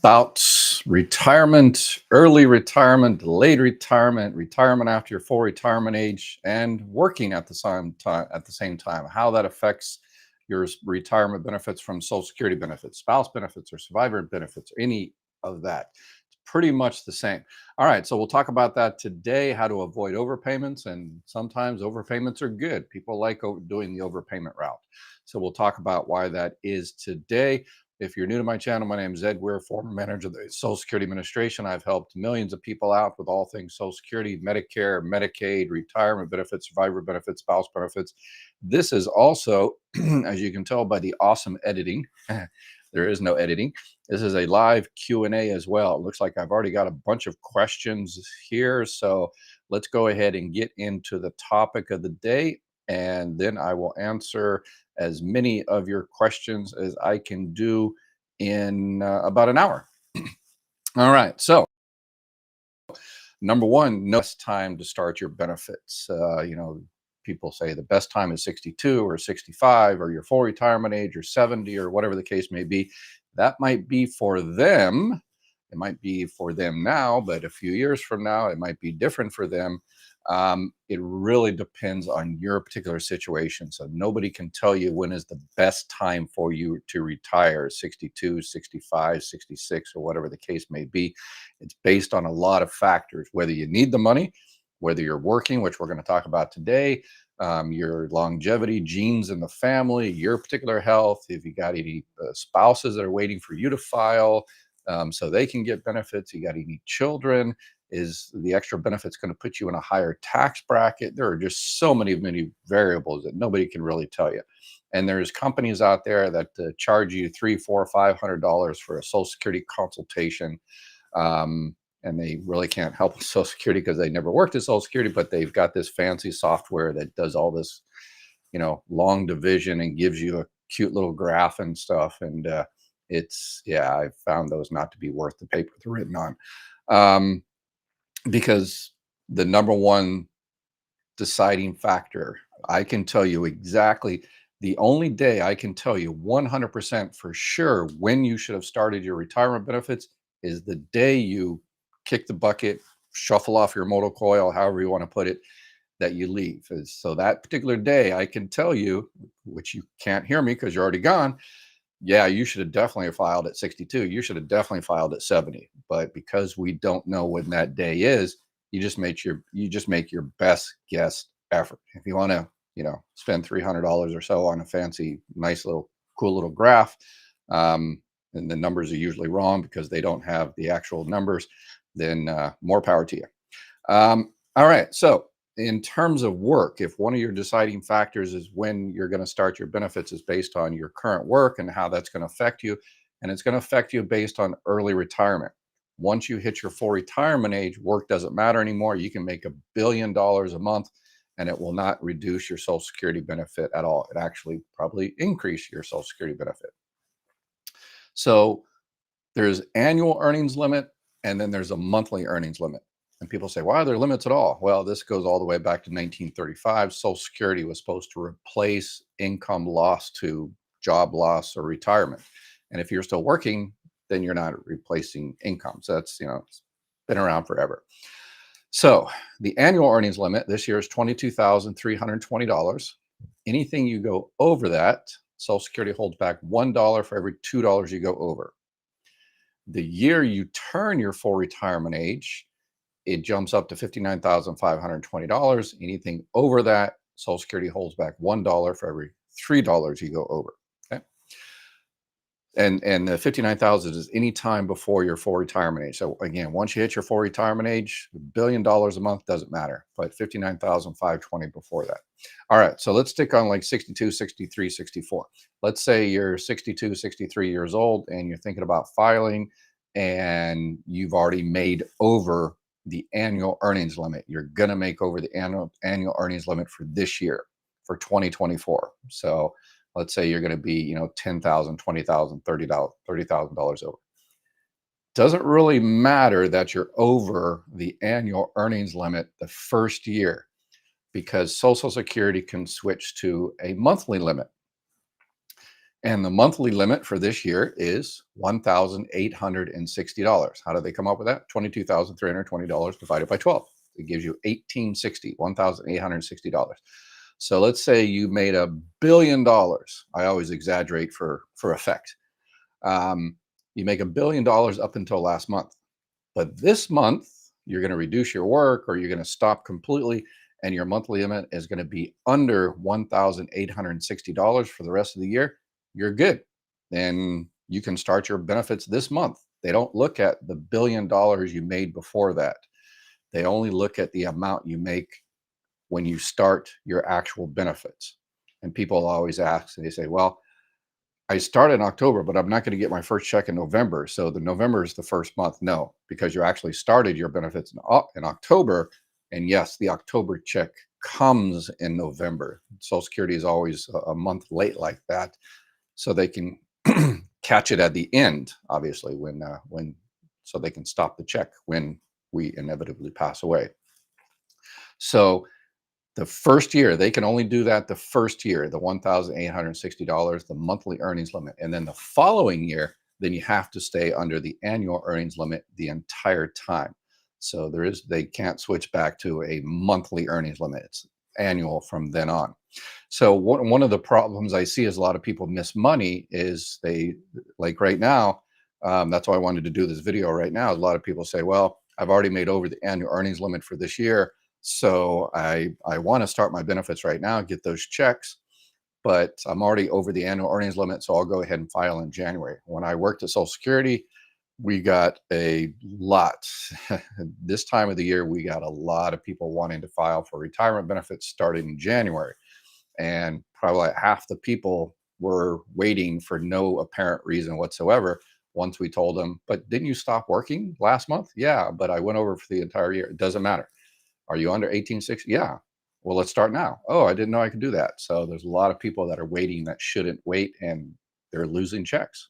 About retirement, early retirement, delayed retirement, retirement after your full retirement age, and working at the same time, how that affects your retirement benefits from Social Security benefits, spouse benefits, or survivor benefits, or any of that. It's pretty much the same. All right, so we'll talk about that today, how to avoid overpayments, and sometimes overpayments are good. People like doing the overpayment route. So we'll talk about why that is today. If you're new to my channel, my name is Ed Weir, former manager of the Social Security Administration. I've helped millions of people out with all things Social Security, Medicare, Medicaid, retirement benefits, survivor benefits, spouse benefits. This is also, as you can tell by the awesome editing, there is no editing. This is a live Q&A as well. It looks like I've already got a bunch of questions here. So let's go ahead and get into the topic of the day, and then I will answer as many of your questions as I can do in about an hour. All right. So, number one, no best time to start your benefits. People say the best time is 62 or 65 or your full retirement age or 70 or whatever the case may be. That might be for them. It might be for them now, but a few years from now, it might be different for them. It really depends on your particular situation. So nobody can tell you when is the best time for you to retire, 62, 65, 66, or whatever the case may be. It's based on a lot of factors, whether you need the money, whether you're working, which we're going to talk about today, your longevity, genes in the family, your particular health, if you got any spouses that are waiting for you to file so they can get benefits, you got any children, is the extra benefits going to put you in a higher tax bracket? There are just so many variables that nobody can really tell you. And there's companies out there that charge you $300, $400, $500 for a Social Security consultation. And they really can't help with Social Security because they never worked at Social Security, but they've got this fancy software that does all this, long division and gives you a cute little graph and stuff. And I've found those not to be worth the paper they're written on. Because the number one deciding factor, I can tell you exactly, the only day I can tell you 100% for sure when you should have started your retirement benefits is the day you kick the bucket, shuffle off your motor coil, however you want to put it, that you leave. So that particular day, I can tell you, which you can't hear me because you're already gone. Yeah, you should have definitely filed at 62. You should have definitely filed at 70. But because we don't know when that day is, you just make your best guess effort. If you want to, spend $300 or so on a fancy, nice little, cool little graph, and the numbers are usually wrong because they don't have the actual numbers, then more power to you. All right. So in terms of work, if one of your deciding factors is when you're going to start your benefits is based on your current work and how that's going to affect you, and it's going to affect you based on early retirement. Once you hit your full retirement age, work doesn't matter anymore. You can make $1 billion a month and it will not reduce your Social Security benefit at all. It actually probably increase your Social Security benefit. So there's annual earnings limit and then there's a monthly earnings limit. And people say, why are there limits at all? Well, this goes all the way back to 1935. Social Security was supposed to replace income lost to job loss or retirement. And if you're still working, then you're not replacing income. So that's, it's been around forever. So the annual earnings limit this year is $22,320. Anything you go over that, Social Security holds back $1 for every $2 you go over. The year you turn your full retirement age, it jumps up to $59,520. Anything over that, Social Security holds back $1 for every $3 you go over. Okay. And the 59,000 is any time before your full retirement age. So again, once you hit your full retirement age, $1 billion a month doesn't matter, but 59,520 before that. All right, so let's stick on like 62, 63, 64. Let's say you're 62, 63 years old and you're thinking about filing and you've already made over the annual earnings limit. You're going to make over the annual earnings limit for this year, for 2024. So let's say you're going to be, $10,000, $20,000, $30,000 over. Doesn't really matter that you're over the annual earnings limit the first year because Social Security can switch to a monthly limit. And the monthly limit for this year is $1,860. How did they come up with that? $22,320 divided by 12. It gives you 1860, $1,860. So let's say you made $1 billion. I always exaggerate for effect. You make $1 billion up until last month. But this month, you're going to reduce your work or you're going to stop completely, and your monthly limit is going to be under $1,860 for the rest of the year. You're good. And you can start your benefits this month. They don't look at the $1 billion you made before that. They only look at the amount you make when you start your actual benefits. And people always ask, and they say, well, I start in October, but I'm not going to get my first check in November. So the November is the first month. No, because you actually started your benefits in October. And yes, the October check comes in November. Social Security is always a month late like that. So they can catch it at the end, obviously, when so they can stop the check when we inevitably pass away. So the first year, they can only do that the first year, the $1,860, the monthly earnings limit. And then the following year, then you have to stay under the annual earnings limit the entire time. So they can't switch back to a monthly earnings limit. It's annual from then on. So one of the problems I see is a lot of people miss money is like right now, that's why I wanted to do this video right now. A lot of people say, well, I've already made over the annual earnings limit for this year. So I want to start my benefits right now, get those checks, but I'm already over the annual earnings limit. So I'll go ahead and file in January. When I worked at Social Security, we got a lot. This time of the year, we got a lot of people wanting to file for retirement benefits starting in January. And probably like half the people were waiting for no apparent reason whatsoever. Once we told them, but didn't you stop working last month? Yeah, but I went over for the entire year. It doesn't matter. Are you under 1860? Yeah. Well, let's start now. Oh, I didn't know I could do that. So there's a lot of people that are waiting that shouldn't wait, and they're losing checks.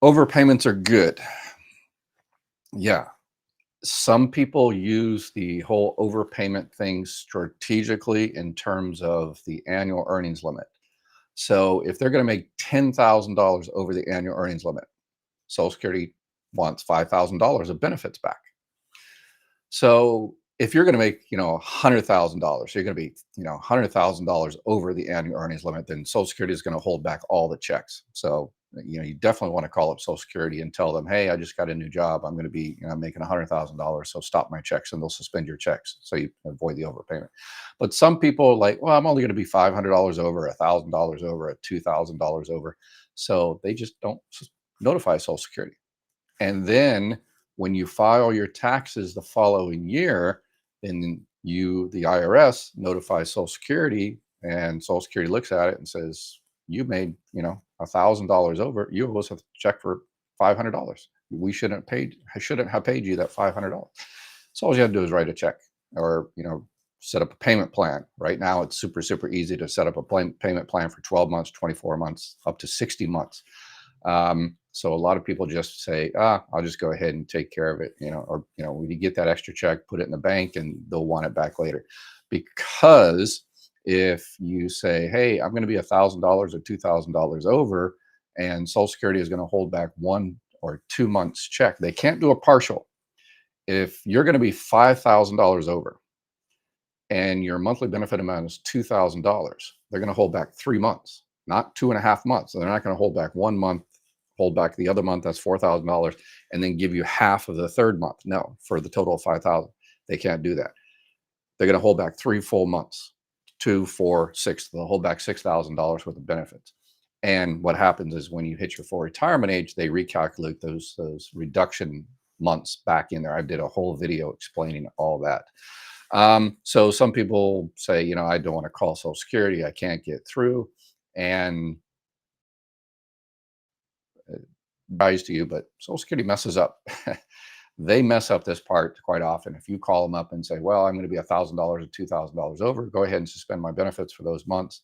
Overpayments are good. Yeah. Some people use the whole overpayment thing strategically in terms of the annual earnings limit. So if they're going to make $10,000 over the annual earnings limit, Social Security wants $5,000 of benefits back. So if you're going to make, $100,000, you're going to be, $100,000 over the annual earnings limit, then Social Security is going to hold back all the checks. So, you definitely want to call up Social Security and tell them, hey, I just got a new job. I'm going to be, making $100,000. So stop my checks, and they'll suspend your checks. So you avoid the overpayment. But some people are like, well, I'm only going to be $500 over, $1,000 over, $2,000 over. So they just don't notify Social Security. And then when you file your taxes the following year, then the IRS notifies Social Security, and Social Security looks at it and says, you made, $1,000 over, you owe us a check for $500. We shouldn't have paid you that $500. So all you have to do is write a check or, set up a payment plan. Right now, it's super, super easy to set up a payment plan for 12 months, 24 months, up to 60 months. So a lot of people just say, I'll just go ahead and take care of it, or, when you get that extra check, put it in the bank and they'll want it back later. Because if you say, hey, I'm going to be $1,000 or $2,000 over, and Social Security is going to hold back 1 or 2 months check, they can't do a partial. If you're going to be $5,000 over and your monthly benefit amount is $2,000, they're going to hold back 3 months, not 2.5 months. So they're not going to hold back 1 month, hold back the other month, that's $4,000, and then give you half of the third month. No, for the total of 5,000, they can't do that. They're going to hold back 3 full months, 2, 4, 6. They'll hold back $6,000 worth of benefits. And what happens is when you hit your full retirement age, they recalculate those reduction months back in there. I did a whole video explaining all that. So some people say, I don't want to call Social Security, I can't get through, and advice to you, but Social Security messes up. They mess up this part quite often. If you call them up and say, well, I'm going to be $1,000 or $2,000 over, go ahead and suspend my benefits for those months.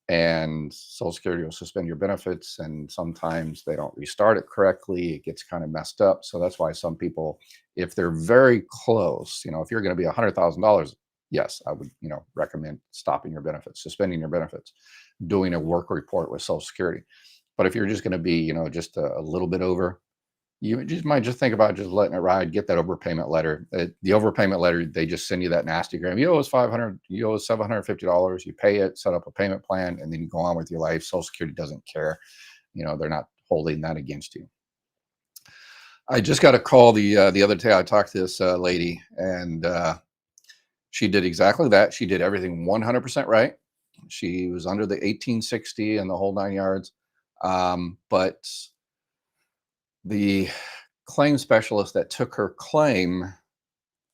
And Social Security will suspend your benefits. And sometimes they don't restart it correctly. It gets kind of messed up. So that's why some people, if they're very close, if you're going to be $100,000, yes, I would, recommend stopping your benefits, suspending your benefits. doing a work report with Social Security. But if you're just going to be, just a little bit over, you just might just think about just letting it ride. Get that overpayment letter. The overpayment letter, they just send you that nasty gram. You owe us 500. You owe us $750. You pay it, set up a payment plan, and then you go on with your life. Social Security doesn't care. They're not holding that against you. I just got a call the other day. I talked to this lady, and she did exactly that. She did everything 100% right. She was under the 1860 and the whole 9 yards. But the claim specialist that took her claim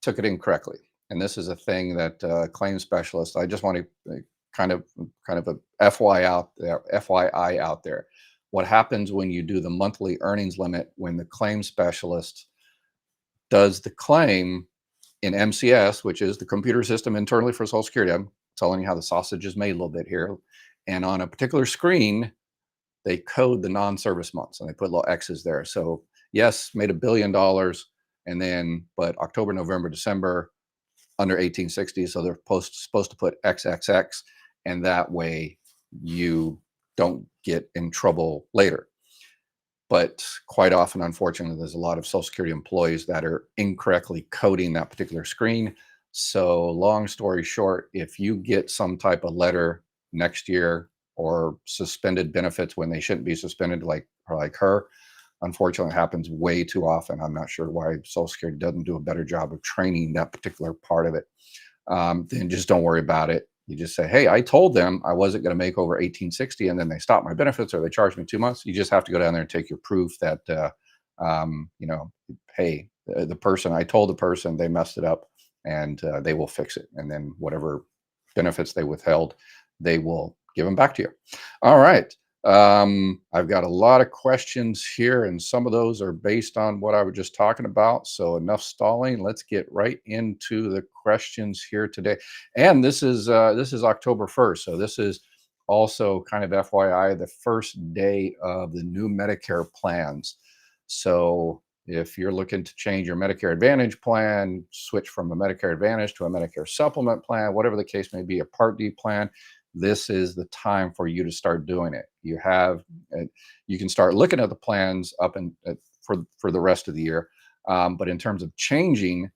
took it incorrectly. And this is a thing that claim specialists, I just want to kind of a FYI out there. What happens when you do the monthly earnings limit, when the claim specialist does the claim in MCS, which is the computer system internally for Social Security. I'm telling you how the sausage is made a little bit here. And on a particular screen, they code the non-service months and they put little X's there. So yes, made $1 billion, but October, November, December under 1860. So they're supposed to put XXX, and that way you don't get in trouble later. But quite often, unfortunately, there's a lot of Social Security employees that are incorrectly coding that particular screen. So long story short, if you get some type of letter next year or suspended benefits when they shouldn't be suspended, like her, unfortunately, it happens way too often. I'm not sure why Social Security doesn't do a better job of training that particular part of it. Then just don't worry about it. You just say, hey, I told them I wasn't going to make over 1860, and then they stopped my benefits or they charged me 2 months. You just have to go down there and take your proof that, hey, the person, I told the person they messed it up, and they will fix it. And then whatever benefits they withheld, they will give them back to you. All right. I've got a lot of questions here, and some of those are based on what I was just talking about. So enough stalling. Let's get right into the questions here today. And this is October 1st. So this is also kind of FYI, the first day of the new Medicare plans. So if you're looking to change your Medicare Advantage plan, switch from a Medicare Advantage to a Medicare Supplement plan, whatever the case may be, a Part D plan, this is the time for you to start doing it. You can start looking at the plans up and for the rest of the year. But in terms of changing,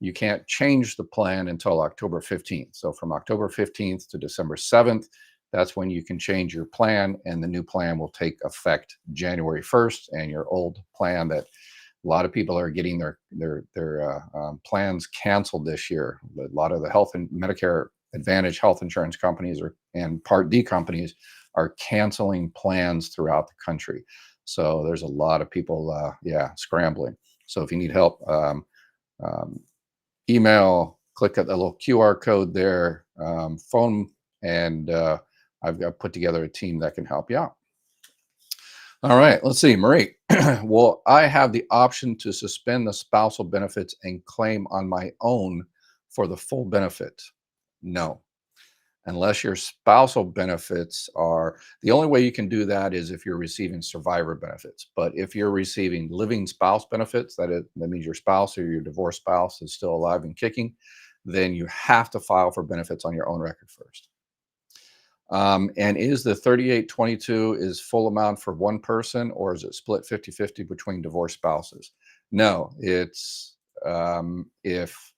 you can't change the plan until October 15th. So from October 15th to December 7th, that's when you can change your plan, and the new plan will take effect January 1st. And your old plan that a lot of people are getting their plans canceled this year. A lot of the health and Medicare Advantage health insurance companies and Part D companies are canceling plans throughout the country. So there's a lot of people, scrambling. So if you need help, email, click at the little QR code there, phone, and I've got put together a team that can help you out. All right, let's see, Marie. Will I have the option to suspend the spousal benefits and claim on my own for the full benefit? No, unless your spousal benefits are, the only way you can do that is if you're receiving survivor benefits. But if you're receiving living spouse benefits, that means your spouse or your divorced spouse is still alive and kicking, then you have to file for benefits on your own record first. And is the 3822 is full amount for one person, or is it split 50-50 between divorced spouses? No, it's if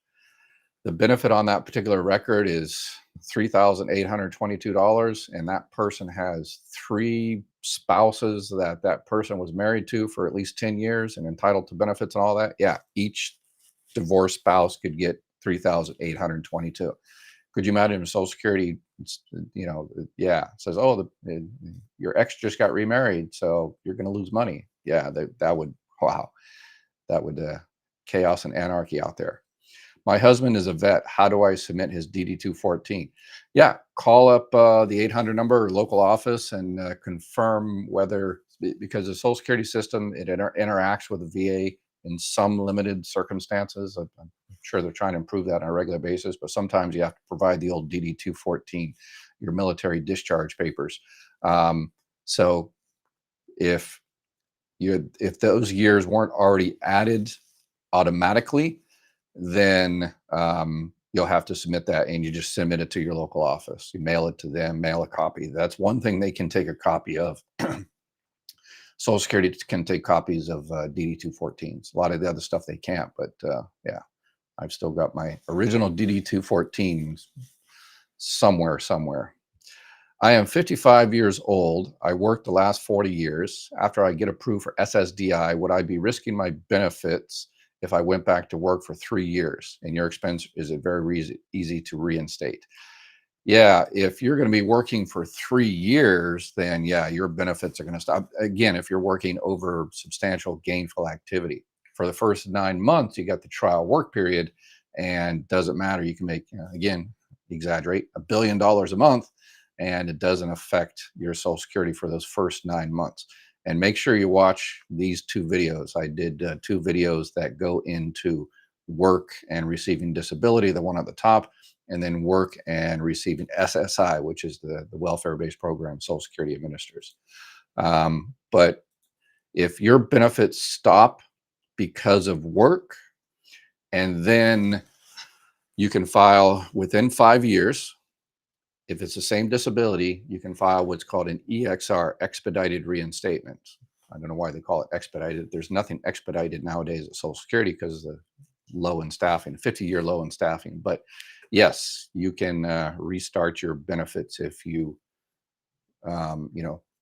the benefit on that particular record is $3,822, and that person has 3 spouses that person was married to for at least 10 years and entitled to benefits and all that, yeah, each divorced spouse could get $3,822. Could you imagine if Social Security, says, oh, your ex just got remarried, so you're going to lose money. Yeah, that would, wow, that would chaos and anarchy out there. My husband is a vet. How do I submit his DD-214? Yeah, call up the 800 number or local office and confirm whether, because the Social Security system, it interacts with the VA in some limited circumstances. I'm sure they're trying to improve that on a regular basis, but sometimes you have to provide the old DD-214, your military discharge papers. So if those years weren't already added automatically, then you'll have to submit that, and you just submit it to your local office. You mail it to them, mail a copy. That's one thing they can take a copy of. Social Security can take copies of DD-214s. A lot of the other stuff they can't, but yeah, I've still got my original DD-214s somewhere. I am 55 years old. I worked the last 40 years. After I get approved for SSDI, would I be risking my benefits if I went back to work for 3 years? In your expense, is it very easy to reinstate? Yeah, if you're going to be working for 3 years, then yeah, your benefits are going to stop. Again, if you're working over substantial gainful activity. For the first 9 months, you got the trial work period, and doesn't matter. You can make, again, exaggerate, $1 billion a month, and it doesn't affect your Social Security for those first 9 months. And make sure you watch these 2 videos. I did 2 videos that go into work and receiving disability, the one at the top, and then work and receiving SSI, which is the welfare-based program Social Security administers. But if your benefits stop because of work, and then you can file within 5 years, if it's the same disability, you can file what's called an EXR, expedited reinstatement. I don't know why they call it expedited. There's nothing expedited nowadays at Social Security because of the low in staffing, 50-year low in staffing. But yes, you can restart your benefits if you,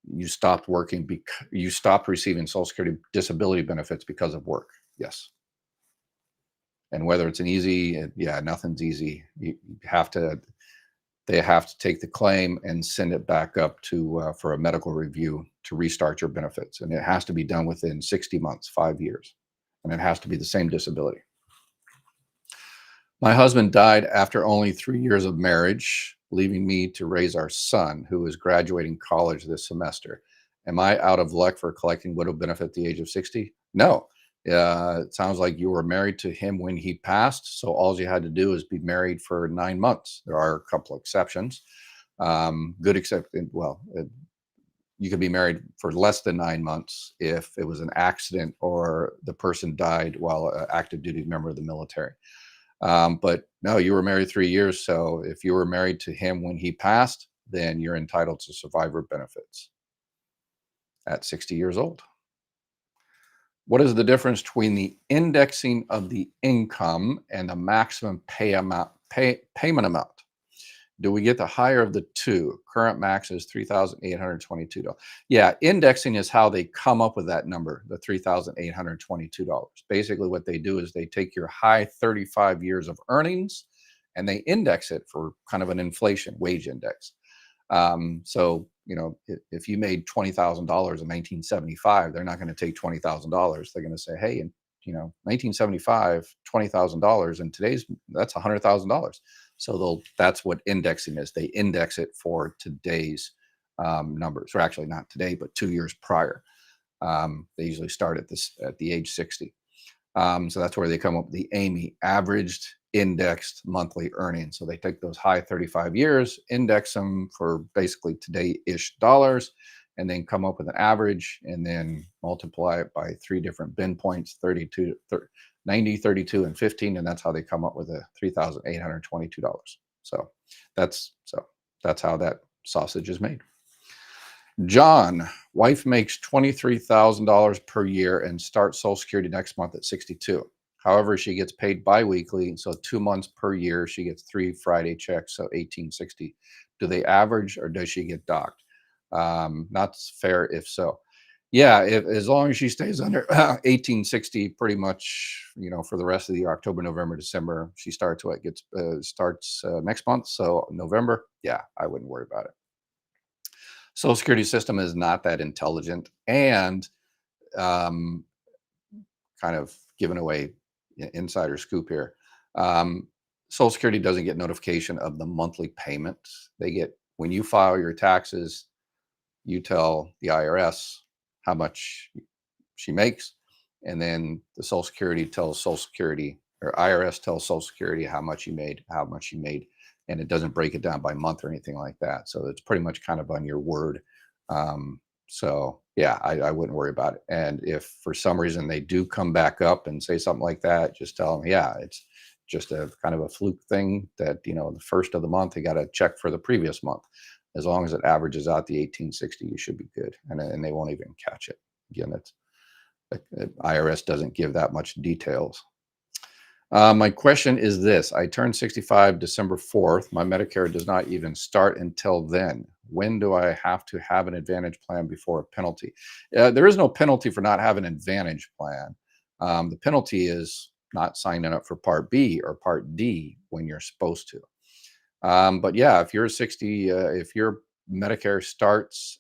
you stopped working, you stopped receiving Social Security disability benefits because of work. Yes. And whether it's an easy, yeah, nothing's easy. You have to, they have to take the claim and send it back up to for a medical review to restart your benefits. And it has to be done within 60 months, 5 years. And it has to be the same disability. My husband died after only 3 years of marriage, leaving me to raise our son, who is graduating college this semester. Am I out of luck for collecting widow benefit at the age of 60? No. It sounds like you were married to him when he passed, so all you had to do is be married for 9 months. There are a couple of exceptions. Good exception. Well, you could be married for less than 9 months if it was an accident or the person died while an active duty member of the military. But no, you were married 3 years. So if you were married to him when he passed, then you're entitled to survivor benefits at 60 years old. What is the difference between the indexing of the income and the maximum payment amount? Do we get the higher of the two? Current max is $3,822. Yeah, indexing is how they come up with that number, the $3,822. Basically, what they do is they take your high 35 years of earnings and they index it for kind of an inflation wage index. So, if you made $20,000 in 1975, they're not going to take $20,000. They're going to say, hey, in 1975, $20,000, and today's that's $100,000. So that's what indexing is. They index it for today's numbers, or actually not today, but 2 years prior. They usually start at the age 60. So that's where they come up with the AMI, averaged indexed monthly earnings. So they take those high 35 years, index them for basically today-ish dollars, and then come up with an average and then multiply it by 3 different bin points, 32, 90, 32, and 15. And that's how they come up with a $3,822. So that's how that sausage is made. John, wife makes $23,000 per year and starts Social Security next month at 62. However, she gets paid biweekly, so 2 months per year. She gets 3 Friday checks, so $1,860. Do they average, or does she get docked? Not fair if so. Yeah, as long as she stays under 1860, pretty much, for the rest of the year, October, November, December, she starts next month. So November, yeah, I wouldn't worry about it. Social Security system is not that intelligent, and kind of giving away insider scoop here. Social Security doesn't get notification of the monthly payment. They get, when you file your taxes, you tell the IRS how much she makes, and then the Social Security tells Social Security, or IRS tells Social Security how much you made, and it doesn't break it down by month or anything like that. So it's pretty much kind of on your word. So yeah, I wouldn't worry about it. And if for some reason they do come back up and say something like that, just tell them, yeah, just a kind of a fluke thing that, the first of the month, they got to check for the previous month. As long as it averages out the 1860, you should be good. And they won't even catch it. Again, it's IRS doesn't give that much details. My question is this. I turned 65 December 4th. My Medicare does not even start until then. When do I have to have an Advantage plan before a penalty? There is no penalty for not having an Advantage plan. The penalty is not signing up for Part B or Part D when you're supposed to. But yeah, if you're 60, if your Medicare starts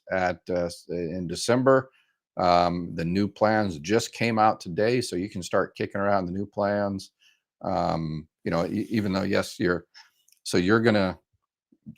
in December, the new plans just came out today, so you can start kicking around the new plans. Even though, yes, you're gonna,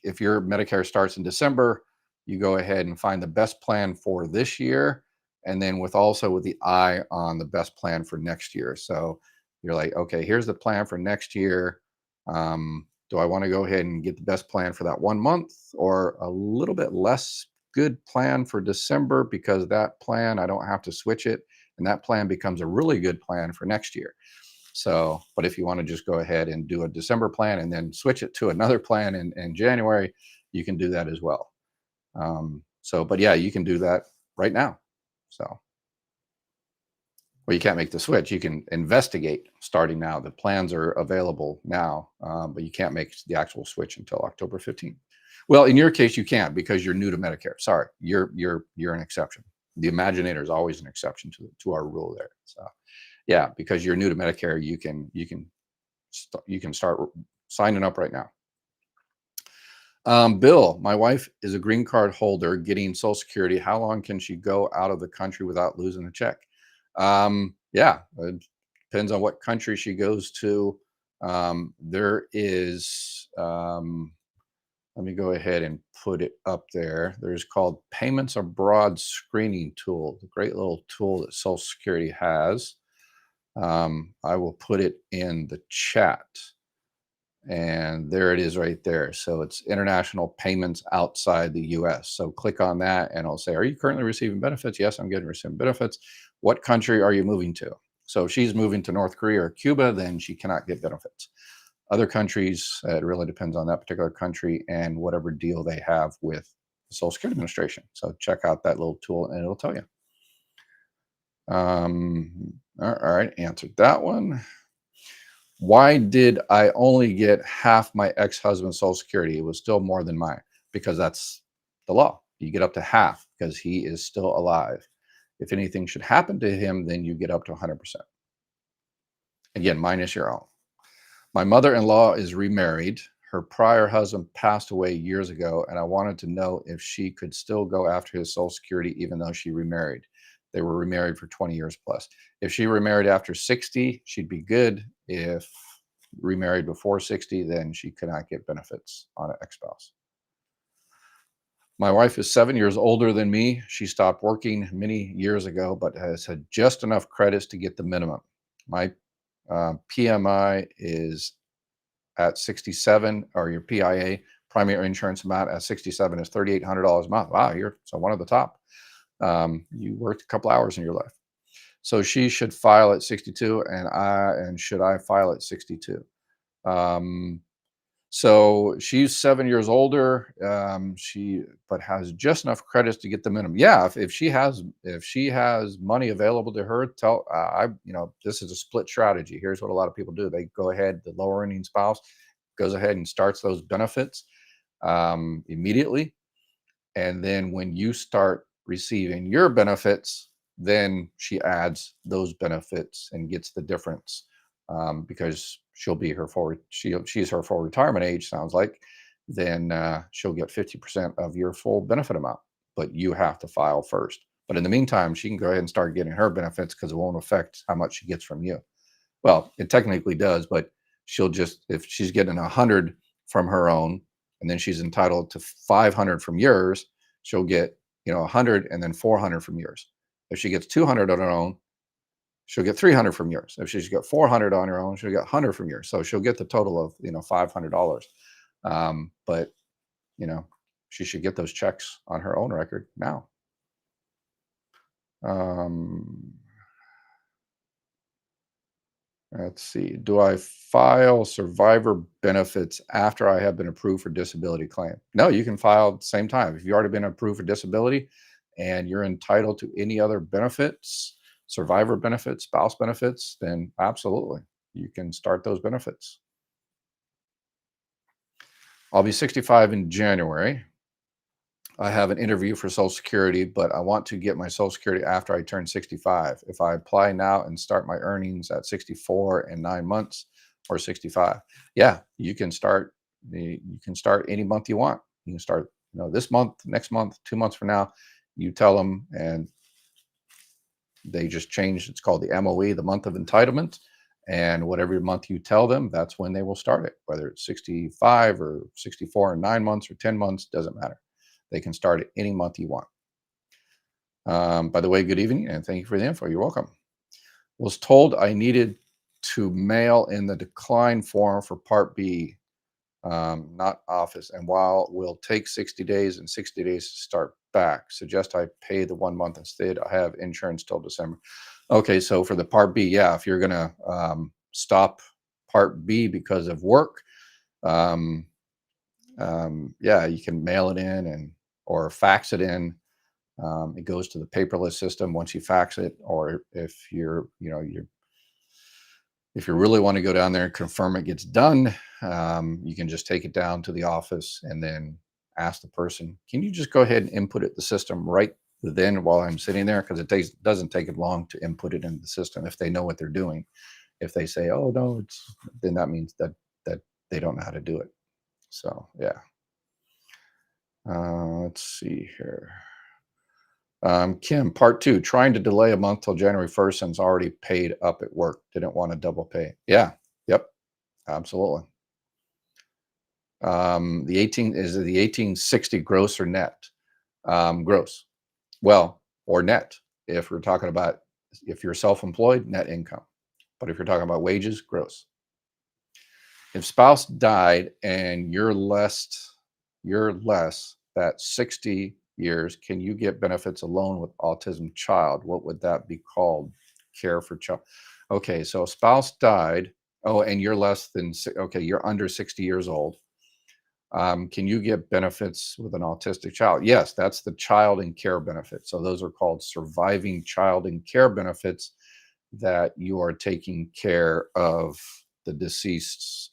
if your Medicare starts in December, you go ahead and find the best plan for this year, and then with the eye on the best plan for next year. So you're like, okay, here's the plan for next year. Do I want to go ahead and get the best plan for that 1 month, or a little bit less good plan for December, because that plan I don't have to switch it, and that plan becomes a really good plan for next year. So, but if you want to just go ahead and do a December plan and then switch it to another plan in January, you can do that as well. But yeah, you can do that right now. So, well, you can't make the switch. You can investigate starting now. The plans are available now, but you can't make the actual switch until October 15th. Well, in your case, you can't because you're new to Medicare. Sorry, you're an exception. The Imaginator is always an exception to our rule there. So, yeah, because you're new to Medicare, you can start signing up right now. Bill, my wife is a green card holder getting Social Security. How long can she go out of the country without losing a check? Yeah, it depends on what country she goes to. There is, let me go ahead and put it up there. There's called Payments Abroad Screening Tool, the great little tool that Social Security has. I will put it in the chat. And there it is right there. So it's international payments outside the US. So click on that and it'll say, are you currently receiving benefits? Yes, I'm getting receiving benefits. What country are you moving to? So if she's moving to North Korea or Cuba, then she cannot get benefits. Other countries, it really depends on that particular country and whatever deal they have with the Social Security Administration. So check out that little tool and it'll tell you. All right, answered that one. Why did I only get half my ex-husband's Social Security? It was still more than mine, because that's the law. You get up to half because he is still alive. If anything should happen to him, then you get up to 100%. Again, minus your own. My mother-in-law is remarried. Her prior husband passed away years ago, and I wanted to know if she could still go after his Social Security even though she remarried. They were remarried for 20 years plus. If she remarried after 60, she'd be good. If remarried before 60, then she could not get benefits on an ex-spouse. My wife is 7 years older than me. She stopped working many years ago, but has had just enough credits to get the minimum. My PMI is at 67, or your PIA, primary insurance amount at 67 is $3,800 a month. Wow, you're so one of the top. You worked a couple hours in your life. So she should file at 62, and should I file at 62? So she's 7 years older. But has just enough credits to get the minimum. Yeah, if she has money available to her, this is a split strategy. Here's what a lot of people do. They go ahead, the lower earning spouse goes ahead and starts those benefits immediately. And then when you start receiving your benefits, then she adds those benefits and gets the difference, because she's her full retirement age, sounds like. Then she'll get 50% of your full benefit amount, but you have to file first. But in the meantime, she can go ahead and start getting her benefits because it won't affect how much she gets from you. Well, it technically does, but if she's getting 100 from her own, and then she's entitled to 500 from yours, she'll get 100 and then 400 from yours. If she gets 200 on her own, she'll get 300 from yours. If she's got 400 on her own, she'll get 100 from yours. So she'll get the total of $500. But she should get those checks on her own record now. Let's see. Do I file survivor benefits after I have been approved for disability claim? No, you can file at the same time. If you've already been approved for disability and you're entitled to any other benefits, survivor benefits, spouse benefits, then absolutely you can start those benefits. I'll be 65 in January. I have an interview for Social Security, but I want to get my Social Security after I turn 65. If I apply now and start my earnings at 64 and 9 months or 65, yeah, you can start any month you want. You can start, this month, next month, 2 months from now. You tell them, and they just change. It's called the MOE, the month of entitlement. And whatever month you tell them, that's when they will start it. Whether it's 65 or 64 and 9 months or 10 months, doesn't matter. They can start it any month you want. By the way, good evening and thank you for the info. You're welcome. Was told I needed to mail in the decline form for Part B, not office. And while will take 60 days and 60 days to start back, suggest I pay the 1 month instead. I have insurance till December. Okay, so for the Part B, yeah, if you're going to stop Part B because of work, um, yeah, you can mail it in and or fax it in. It goes to the paperless system once you fax it, or if if you really want to go down there and confirm it gets done, you can just take it down to the office and then ask the person, "Can you just go ahead and input it in the system right then while I'm sitting there?" Because doesn't take it long to input it in the system if they know what they're doing. If they say, "Oh no," then that means that they don't know how to do it. So yeah. Let's see here. Kim, part two, trying to delay a month till January 1st since already paid up at work. Didn't want to double pay. Yeah. Yep. Absolutely. The 1860 gross or net? Gross. Well, or net. If we're talking about if you're self-employed, net income. But if you're talking about wages, gross. If spouse died and you're less that 60 years, can you get benefits alone with autism child? What would that be called? Care for child. Okay, so a spouse died. Oh, and you're less than okay, you're under 60 years old. Can you get benefits with an autistic child? Yes, that's the child and care benefit. So those are called surviving child and care benefits, that you are taking care of the deceased's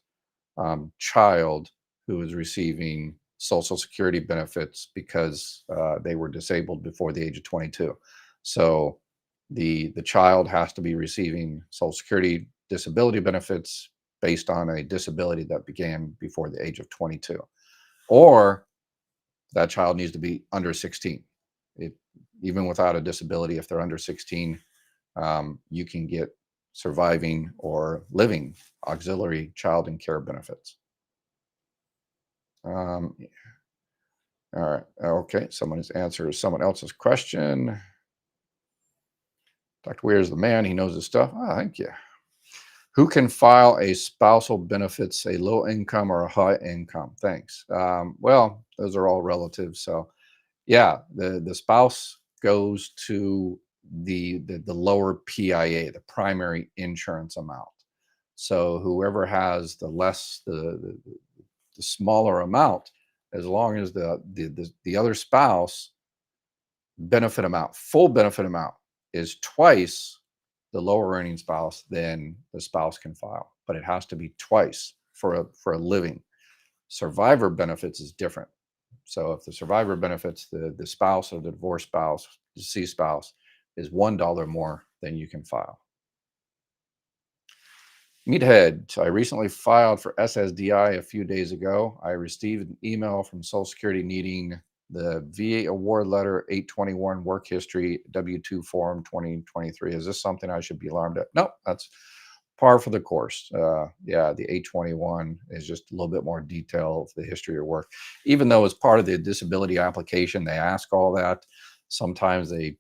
child who is receiving Social Security benefits because they were disabled before the age of 22. So the child has to be receiving Social Security disability benefits based on a disability that began before the age of 22, or that child needs to be under 16. It, even without a disability, if they're under 16, you can get surviving or living auxiliary child and care benefits. Um, all right. Okay. Someone's answer is someone else's question. Dr. Weir is the man. He knows his stuff. Oh, thank you. Who can file a spousal benefits, a low income or a high income? Thanks. Well, those are all relative. So, yeah, the spouse goes to the lower PIA, the primary insurance amount. So whoever has the smaller amount, as long as the other spouse full benefit amount is twice the lower earning spouse, then the spouse can file. But it has to be twice for a living. Survivor benefits is different. So if the survivor benefits, the spouse or the divorced spouse, deceased spouse, is $1 more, then you can file. Meathead, I recently filed for SSDI a few days ago. I received an email from Social Security needing the VA award letter 821 work history W-2 form 2023. Is this something I should be alarmed at? No, that's par for the course. Yeah, the 821 is just a little bit more detail of the history of work. Even though it's part of the disability application, they ask all that. Sometimes they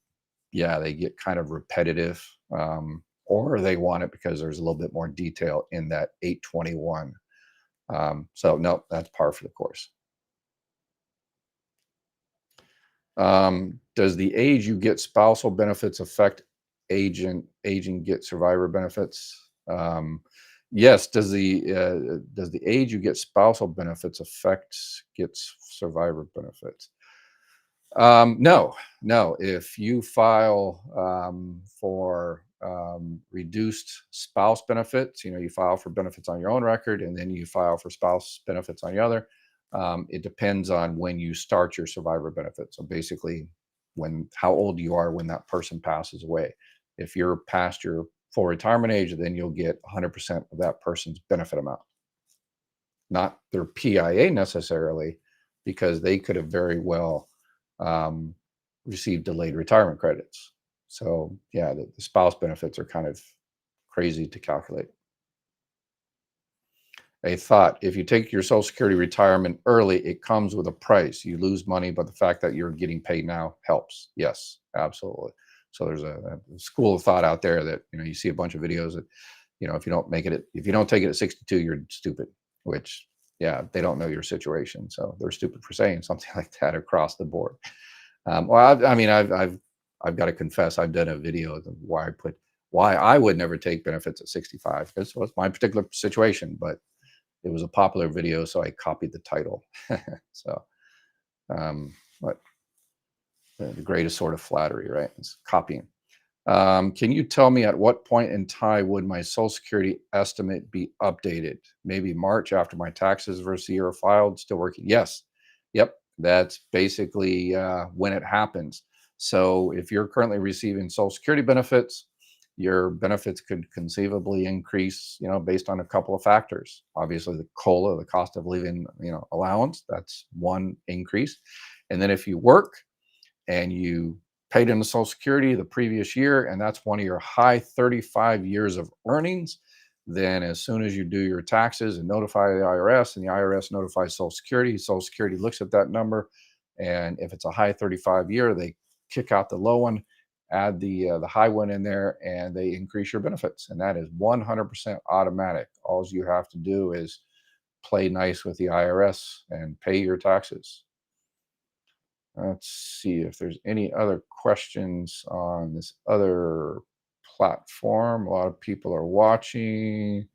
get kind of repetitive, or they want it because there's a little bit more detail in that 821. So no, that's par for the course. Does the age you get spousal benefits affect aging get survivor benefits? Um, yes, does the age you get spousal benefits affect gets survivor benefits? No, no. If you file for reduced spouse benefits, you file for benefits on your own record, and then you file for spouse benefits on the other. It depends on when you start your survivor benefit. So basically, when how old you are when that person passes away. If you're past your full retirement age, then you'll get 100% of that person's benefit amount, not their PIA necessarily, because they could have very well um, received delayed retirement credits. So yeah, the spouse benefits are kind of crazy to calculate. A thought: if you take your Social Security retirement early, it comes with a price. You lose money, but the fact that you're getting paid now helps. Yes, absolutely. So there's a school of thought out there that you see a bunch of videos that if you don't take it at 62, you're stupid. Which, yeah, they don't know your situation, so they're stupid for saying something like that across the board. Well, I mean, I've got to confess, I've done a video of why I would never take benefits at 65. This was my particular situation, but it was a popular video, so I copied the title. So, but the greatest sort of flattery, right? It's copying. Can you tell me at what point in time would my Social Security estimate be updated? Maybe March after my taxes versus the year filed. Still working? Yes. Yep. That's basically when it happens. So if you're currently receiving Social Security benefits, your benefits could conceivably increase, based on a couple of factors. Obviously, the COLA, the cost of living, allowance, that's one increase. And then if you work and you paid into Social Security the previous year, and that's one of your high 35 years of earnings, then as soon as you do your taxes and notify the IRS, and the IRS notifies Social Security looks at that number, and if it's a high 35 year, they kick out the low one, add the high one in there, and they increase your benefits, and that is 100% automatic. All you have to do is play nice with the IRS and pay your taxes. Let's see if there's any other questions on this other platform. A lot of people are watching.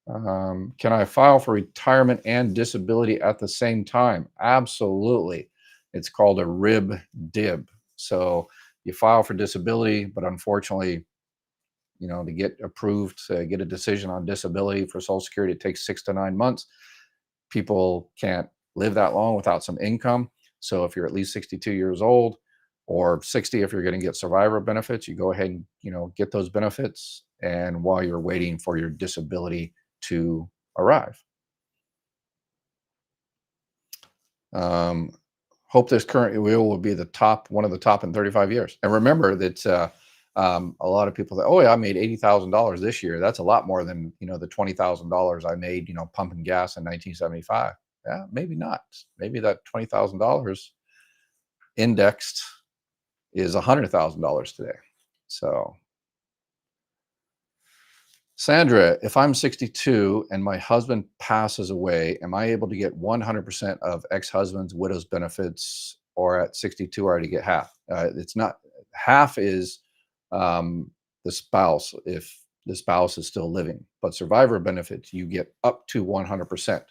Can I file for retirement and disability at the same time? Absolutely. It's called a rib dib. So you file for disability, but unfortunately, to get approved, to get a decision on disability for Social Security, it takes 6 to 9 months. People can't live that long without some income. So if you're at least 62 years old, or 60 if you're going to get survivor benefits, you go ahead and get those benefits, and while you're waiting for your disability to arrive. Um, Hope this current will be one of the top in 35 years. And remember that a lot of people say, "Oh yeah, I made $80,000 this year. That's a lot more than the $20,000 I made pumping gas in 1975." Yeah, maybe not. Maybe that $20,000 indexed is $100,000 today. So, Sandra, if I'm 62 and my husband passes away, am I able to get 100% of ex-husband's widow's benefits, or at 62 I already get half? It's not half is the spouse if the spouse is still living, but survivor benefits you get up to 100%,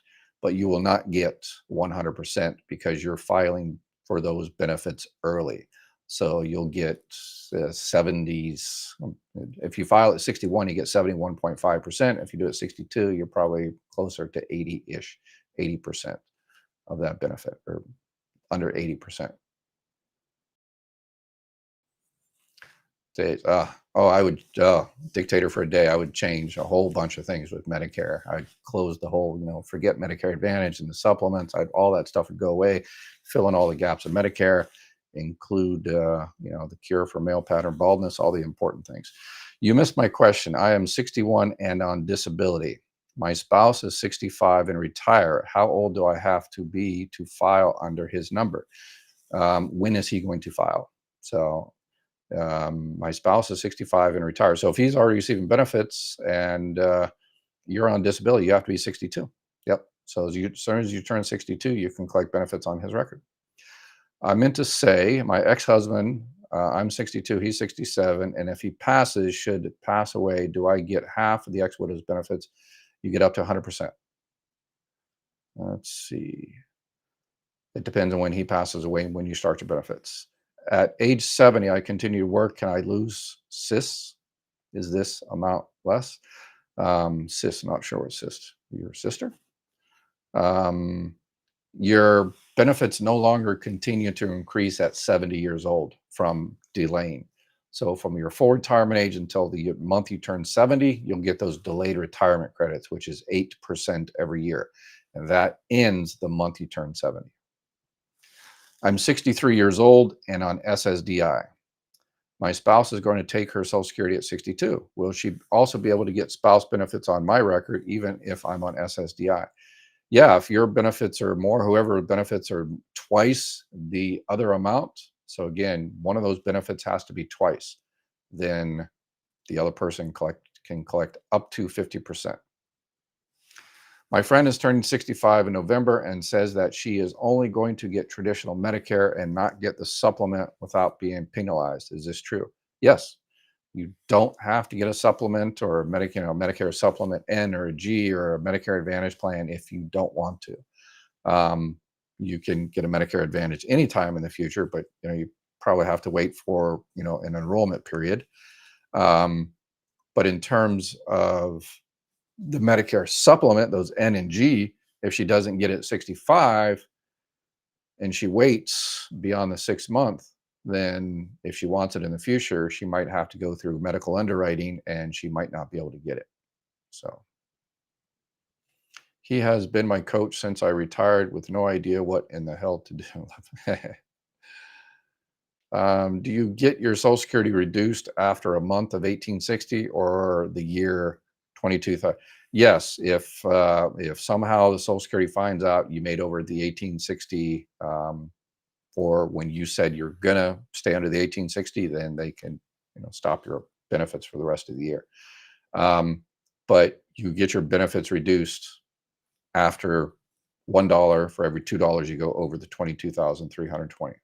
but you will not get 100% because you're filing for those benefits early. So you'll get 70s. If you file at 61, you get 71.5%. If you do it at 62, you're probably closer to 80-ish, 80% of that benefit, or under 80%. I would, dictator for a day. I would change a whole bunch of things with Medicare. I'd close the whole, forget Medicare Advantage and the supplements. All that stuff would go away, fill in all the gaps in Medicare, include, the cure for male pattern baldness, all the important things. You missed my question. I am 61 and on disability. My spouse is 65 and retire. How old do I have to be to file under his number? When is he going to file? So my spouse is 65 and retired. So if he's already receiving benefits and you're on disability, you have to be 62. Yep. So as soon as you turn 62, you can collect benefits on his record. I meant to say my ex-husband I'm 62, he's 67, and if he passes, should pass away, do I get half of the ex-widow's benefits? You get up to 100%. Let's see. It depends on when he passes away and when you start your benefits. At age 70, I continue to work. Can I lose cis? Is this amount less? Cis, not sure what cis. Your sister? Um, your benefits no longer continue to increase at 70 years old from delaying. So from your full retirement age until the month you turn 70, you'll get those delayed retirement credits, which is 8% every year. And that ends the month you turn 70. I'm 63 years old and on SSDI. My spouse is going to take her Social Security at 62. Will she also be able to get spouse benefits on my record, even if I'm on SSDI? Yeah, if your benefits are more, whoever benefits are twice the other amount. So again, one of those benefits has to be twice. Then the other person can collect up to 50%. My friend is turning 65 in November and says that she is only going to get traditional Medicare and not get the supplement without being penalized. Is this true? Yes. You don't have to get a supplement or a Medicare supplement N or a G or a Medicare Advantage plan if you don't want to. You can get a Medicare Advantage anytime in the future, but you probably have to wait for an enrollment period. But in terms of the Medicare supplement, those N and G, if she doesn't get it at 65 and she waits beyond the 6 month, then if she wants it in the future, she might have to go through medical underwriting and she might not be able to get it. So he has been my coach since I retired with no idea what in the hell to do. Do you get your Social Security reduced after a month of 1860 or the year 22,000? Yes, if somehow the Social Security finds out you made over the 1860 or when you said you're gonna stay under the 1860, then they can stop your benefits for the rest of the year. But you get your benefits reduced after $1 for every $2 you go over the 22,320.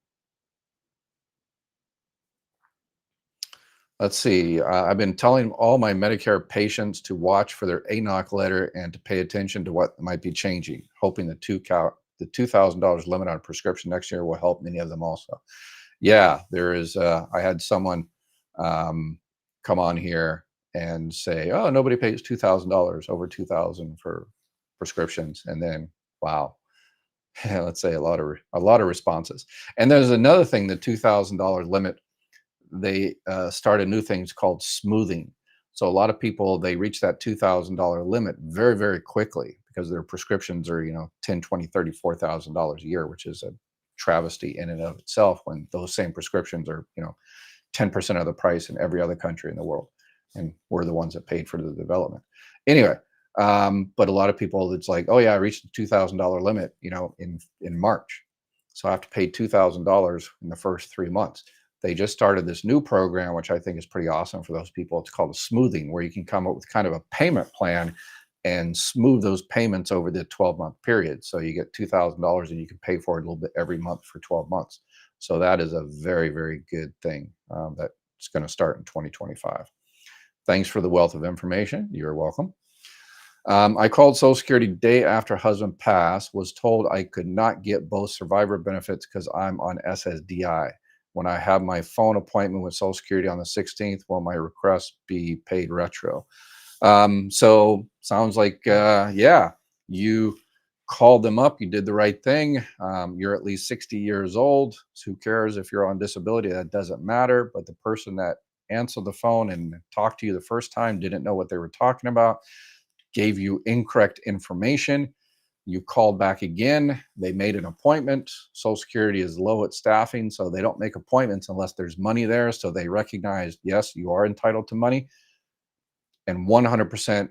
Let's see. I've been telling all my Medicare patients to watch for their ANOC letter and to pay attention to what might be changing, hoping the $2,000 limit on prescription next year will help many of them also. Yeah, there is. I had someone come on here and say, "Oh, nobody pays $2,000 over 2,000 for prescriptions," and then, wow, let's say a lot of responses. And there's another thing: the $2,000 limit. They started new things called smoothing. So a lot of people, they reach that $2,000 limit very, very quickly because their prescriptions are, 10, 20, 30, $4,000 a year, which is a travesty in and of itself when those same prescriptions are, 10% of the price in every other country in the world. And we're the ones that paid for the development. Anyway, but a lot of people, it's like, oh yeah, I reached the $2,000 limit, in March. So I have to pay $2,000 in the first 3 months. They just started this new program, which I think is pretty awesome for those people. It's called a smoothing, where you can come up with kind of a payment plan and smooth those payments over the 12-month period. So you get $2,000 and you can pay for it a little bit every month for 12 months. So that is a very, very good thing that's going to start in 2025. Thanks for the wealth of information. You're welcome. I called Social Security day after husband passed, was told I could not get both survivor benefits because I'm on SSDI. When I have my phone appointment with Social Security on the 16th, will my request be paid retro? So sounds like, yeah, you called them up, you did the right thing. You're at least 60 years old. So who cares if you're on disability? That doesn't matter. But the person that answered the phone and talked to you the first time didn't know what they were talking about, gave you incorrect information. You called back again. They made an appointment. Social Security is low at staffing, so they don't make appointments unless there's money there. So they recognize, yes, you are entitled to money. And 100%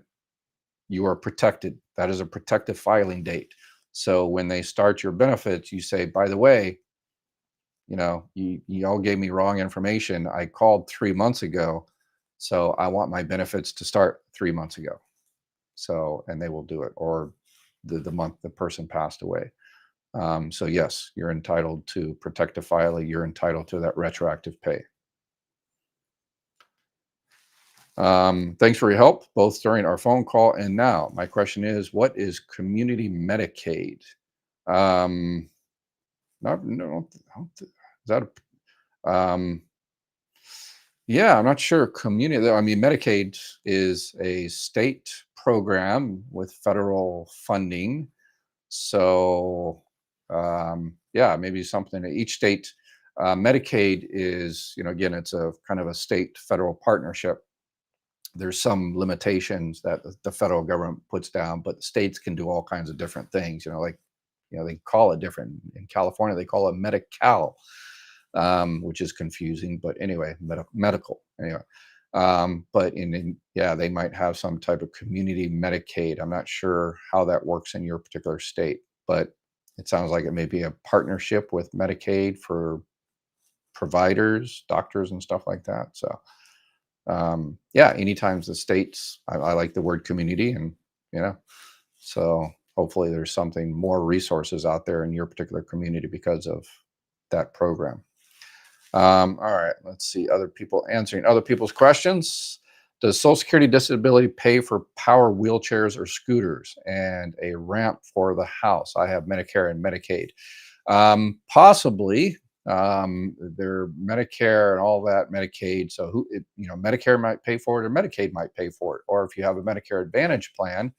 you are protected. That is a protective filing date. So when they start your benefits, you say, by the way, you all gave me wrong information. I called 3 months ago, so I want my benefits to start 3 months ago. So, and they will do it, or the month the person passed away. So yes, you're entitled to protective filing. You're entitled to that retroactive pay. Thanks for your help, both during our phone call and now. My question is, what is community Medicaid? Um, not, no, is that yeah, I'm not sure. Community, I mean, Medicaid is a state program with federal funding. So, yeah, maybe something that each state, Medicaid is, again, it's a kind of a state federal partnership. There's some limitations that the federal government puts down, but the states can do all kinds of different things. Like they call it different in California. They call it Medi-Cal, which is confusing. But anyway, medical anyway. But yeah, they might have some type of community Medicaid. I'm not sure how that works in your particular state, but it sounds like it may be a partnership with Medicaid for providers, doctors, and stuff like that. So yeah, anytime the states, I like the word community, and you know, so hopefully there's something more resources out there in your particular community because of that program. All right, let's see other people answering other people's questions. Does Social Security disability pay for power wheelchairs or scooters and a ramp for the house? I have Medicare and Medicaid. Possibly. Their Medicare and all that Medicaid. So Medicare might pay for it, or Medicaid might pay for it, or if you have a Medicare Advantage plan,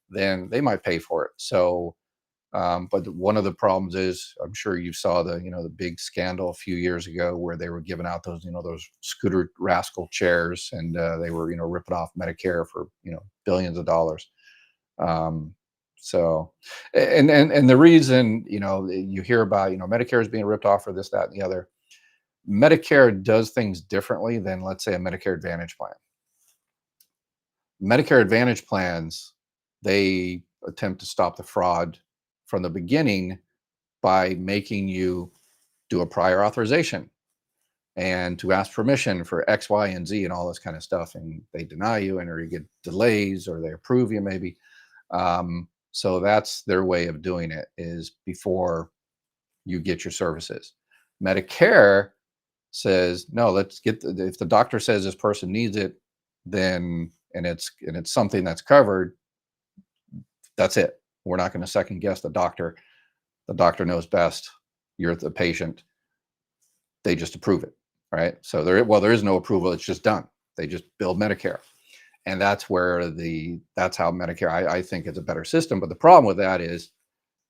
then they might pay for it. So but one of the problems is, I'm sure you saw the big scandal a few years ago where they were giving out those scooter rascal chairs, and they were ripping off Medicare for billions of dollars. Um, so, and the reason you hear about Medicare is being ripped off for this, that, and the other. Medicare does things differently than, let's say, a Medicare Advantage plan. Medicare Advantage plans, they attempt to stop the fraud from the beginning by making you do a prior authorization and to ask permission for X, Y, and Z and all this kind of stuff. And they deny you, and or you get delays, or they approve you maybe. So that's their way of doing it, is before you get your services. Medicare says, no, let's get if the doctor says this person needs it, then and it's something that's covered, that's it. We're not going to second guess the doctor. The doctor knows best. You're the patient. They just approve it, right? So there is no approval. It's just done. They just bill Medicare, and that's how Medicare. I think it's a better system. But the problem with that is,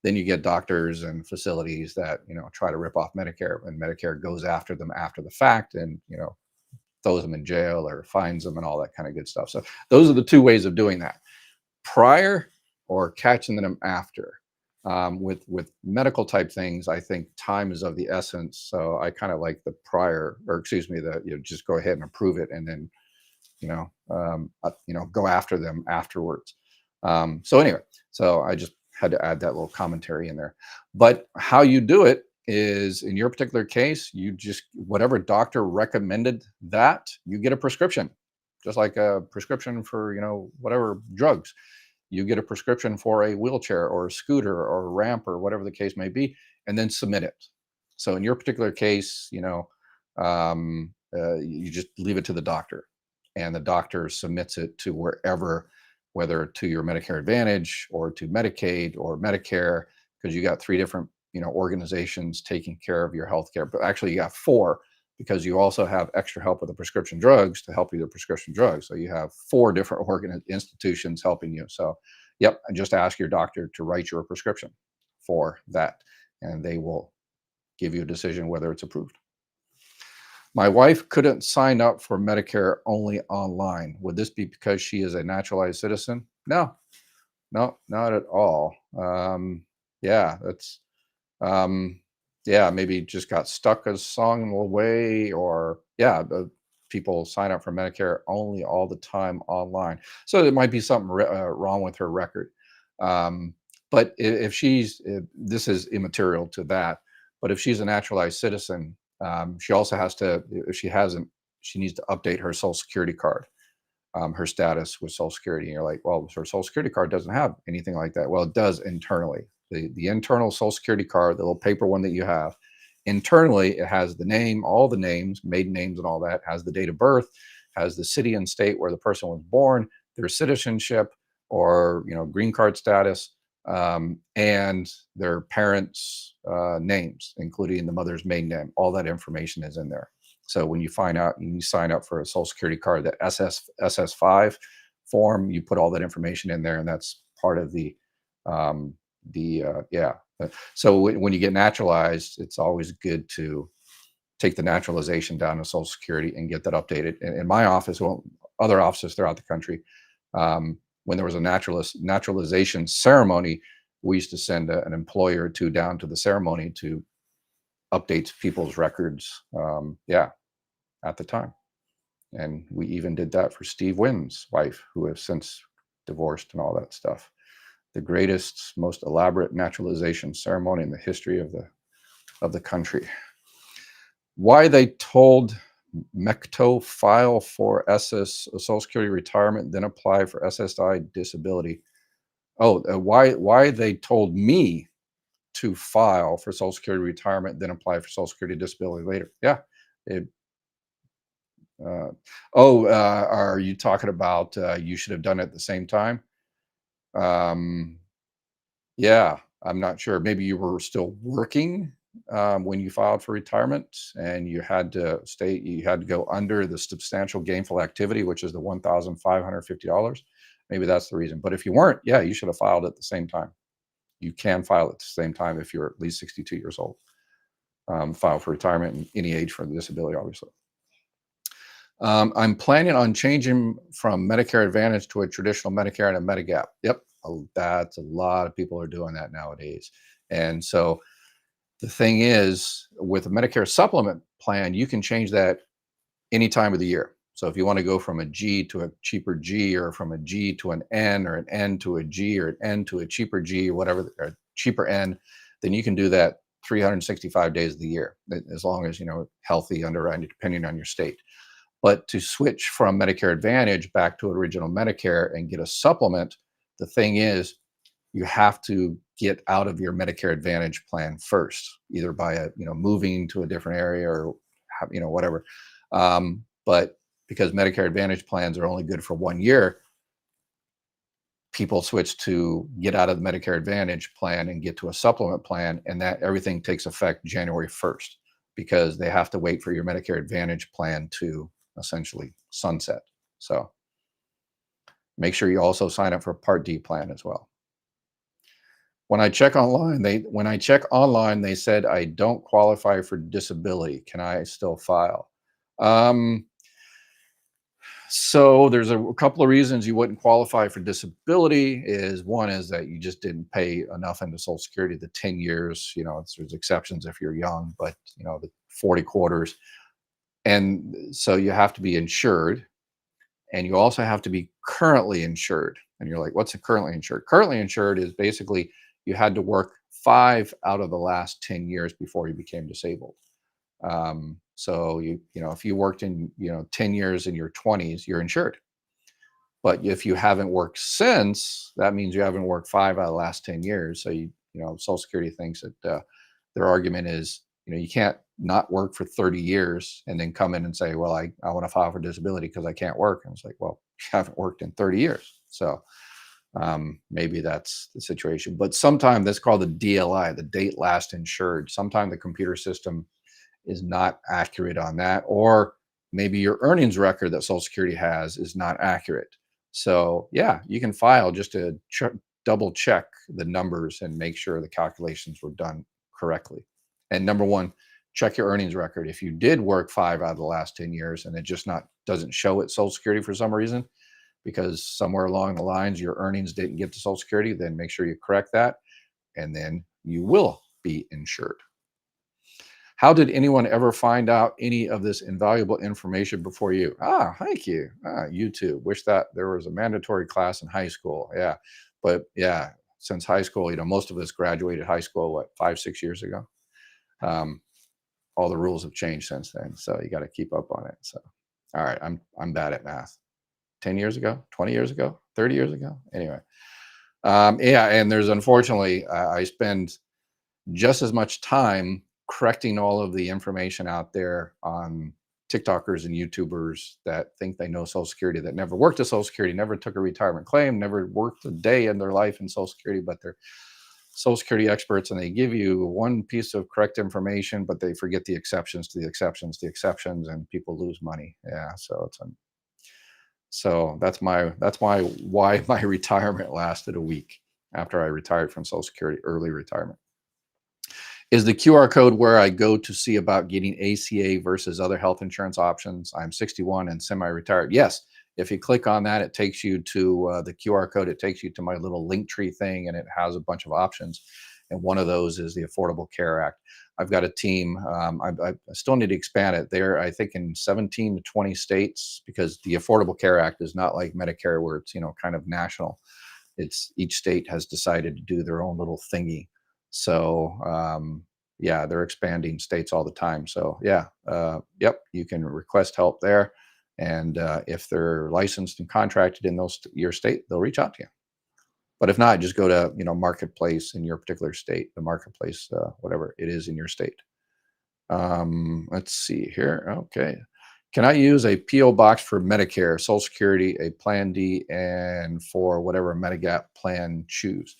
then you get doctors and facilities that try to rip off Medicare, and Medicare goes after them after the fact, and throws them in jail or fines them and all that kind of good stuff. So those are the two ways of doing that: prior or catching them after. With medical type things, I think time is of the essence. So I kind of like the prior, or excuse me, the just go ahead and approve it, and then go after them afterwards. So anyway, so I just had to add that little commentary in there. But how you do it is, in your particular case, you just, whatever doctor recommended, that you get a prescription, just like a prescription for whatever drugs. You get a prescription for a wheelchair or a scooter or a ramp or whatever the case may be, and then submit it. So in your particular case, you just leave it to the doctor, and the doctor submits it to wherever, whether to your Medicare Advantage or to Medicaid or Medicare, because you got three different organizations taking care of your healthcare. But actually, you got four, because you also have extra help with the prescription drugs to help you with prescription drugs. So you have four different institutions helping you. So, yep, and just ask your doctor to write you a prescription for that, and they will give you a decision whether it's approved. My wife couldn't sign up for Medicare only online. Would this be because she is a naturalized citizen? No, no, not at all. Yeah, that's yeah, maybe just got stuck a song in the way, or yeah, the people sign up for Medicare only all the time online. So there might be something wrong with her record. Um, but if this is immaterial to that. But if she's a naturalized citizen, she also has to, if she hasn't, she needs to update her Social Security card, her status with Social Security. And you're like, well, her Social Security card doesn't have anything like that. Well, it does internally. the internal Social Security card, the little paper one that you have. Internally, it has the name, all the names, maiden names, and all that. Has the date of birth, has the city and state where the person was born, their citizenship or green card status, and their parents' names, including the mother's maiden name. All that information is in there. So when you find out and you sign up for a Social Security card, that SS5 form, you put all that information in there, and that's part of um, yeah. So when you get naturalized, it's always good to take the naturalization down to Social Security and get that updated. In my office, well, other offices throughout the country, when there was a naturalization ceremony, we used to send an employer or two down to the ceremony to update people's records. Yeah, at the time. And we even did that for Steve Wynn's wife, who has since divorced and all that stuff. The greatest, most elaborate naturalization ceremony in the history of the country. Why they told MECTO file for Social Security retirement, then apply for SSI disability. Oh, why they told me to file for Social Security retirement, then apply for Social Security disability later. Yeah. It, are you talking about you should have done it at the same time? Um, yeah, I'm not sure. Maybe you were still working when you filed for retirement, and you had to go under the substantial gainful activity, which is the $1,550. Maybe that's the reason. But if you weren't, yeah, you should have filed at the same time. You can file at the same time if you're at least 62 years old. File for retirement and any age for the disability, obviously. I'm planning on changing from Medicare Advantage to a traditional Medicare and a Medigap. Yep, that's a lot of people are doing that nowadays. And so the thing is, with a Medicare supplement plan, you can change that any time of the year. So if you want to go from a G to a cheaper G, or from a G to an N, or an N to a G, or an N to a cheaper G, or whatever, or cheaper N, then you can do that 365 days of the year, as long as healthy underwriting, depending on your state. But to switch from Medicare Advantage back to original Medicare and get a supplement, the thing is, you have to get out of your Medicare Advantage plan first, either by moving to a different area, or whatever. But because Medicare Advantage plans are only good for 1 year, people switch to get out of the Medicare Advantage plan and get to a supplement plan, and that everything takes effect January 1st, because they have to wait for your Medicare Advantage plan to essentially sunset. So make sure you also sign up for a Part D plan as well. When I check online, they said I don't qualify for disability. Can I still file? Um, so there's a couple of reasons you wouldn't qualify for disability. One is that you just didn't pay enough into Social Security the 10 years. There's exceptions if you're young, but the 40 quarters. And so you have to be insured, and you also have to be currently insured. And you're like, what's a currently insured? Currently insured is basically you had to work 5 out of the last 10 years before you became disabled. So if you worked in 10 years in your 20s, you're insured. But if you haven't worked since, that means you haven't worked 5 out of the last 10 years. So Social Security thinks that their argument is, you can't not work for 30 years and then come in and say, well, I want to file for disability because I can't work. And it's like, well, you haven't worked in 30 years. So maybe that's the situation. But sometimes that's called the DLI, the date last insured. Sometimes the computer system is not accurate on that, or maybe your earnings record that Social Security has is not accurate. So yeah, you can file just to double check the numbers and make sure the calculations were done correctly. And number one, check your earnings record. If you did work 5 out of the last 10 years and it just doesn't show it Social Security for some reason, because somewhere along the lines your earnings didn't get to Social Security, then make sure you correct that, and then you will be insured. How did anyone ever find out any of this invaluable information before you? Thank you. YouTube. Wish that there was a mandatory class in high school. Yeah. But yeah, since high school, most of us graduated high school, 5, 6 years ago. All the rules have changed since then. So you got to keep up on it. So, all right. I'm bad at math. 10 years ago, 20 years ago, 30 years ago. Anyway. Yeah, and there's unfortunately, I spend just as much time correcting all of the information out there on TikTokers and YouTubers that think they know Social Security, that never worked at Social Security, never took a retirement claim, never worked a day in their life in Social Security, but they're Social Security experts, and they give you one piece of correct information, but they forget the exceptions to the exceptions, the exceptions, and people lose money. Yeah, so so that's why my retirement lasted a week after I retired from Social Security, early retirement. Is the QR code where I go to see about getting ACA versus other health insurance options? I'm 61 and semi-retired. Yes, if you click on that, it takes you to the QR code. It takes you to my little link tree thing, and it has a bunch of options. And one of those is the Affordable Care Act. I've got a team. I still need to expand it. There, I think in 17 to 20 states, because the Affordable Care Act is not like Medicare, where it's kind of national. It's each state has decided to do their own little thingy. So yeah, they're expanding states all the time. So yeah, yep, you can request help there, and if they're licensed and contracted in your state, they'll reach out to you. But if not, just go to marketplace in your particular state, the marketplace, whatever it is in your state. Let's see here. Okay. Can I use a PO box for Medicare, Social Security, a Plan D, and for whatever Medigap plan choose?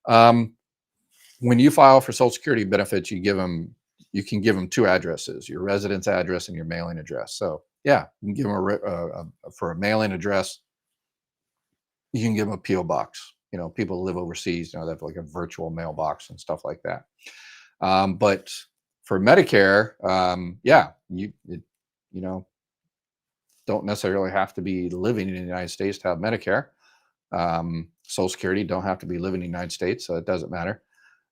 Um, when you file for Social Security benefits, you can give them two addresses: your residence address and your mailing address. So yeah, you can give them for a mailing address. You can give them a PO box. People who live overseas, they have like a virtual mailbox and stuff like that. But for Medicare, yeah, you know don't necessarily have to be living in the United States to have Medicare. Social Security don't have to be living in the United States, so it doesn't matter.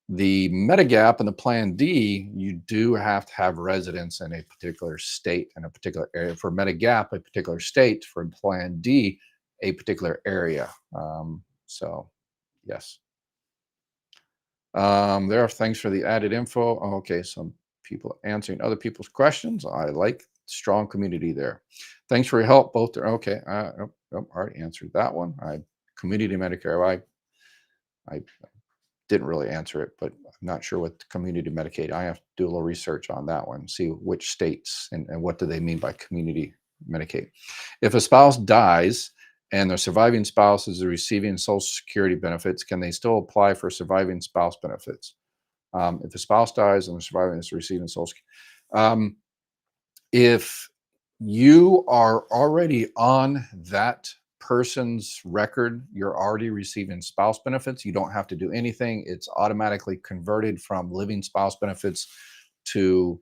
The Medigap and the Plan D, you do have to have residence in a particular state and a particular area. For Medigap, a particular state; for Plan D, a particular area. So, yes. There are thanks for the added info. Oh, okay, some people answering other people's questions. I like strong community there. Thanks for your help. Both are okay. Already answered that one. Community Medicare. I didn't really answer it, but I'm not sure what community Medicaid. I have to do a little research on that one, see which states and what do they mean by community Medicaid. If a spouse dies and the surviving spouse is receiving Social Security benefits, can they still apply for surviving spouse benefits? If the spouse dies and the surviving is receiving Social Security, if you are already on that person's record, you're already receiving spouse benefits. You don't have to do anything. It's automatically converted from living spouse benefits to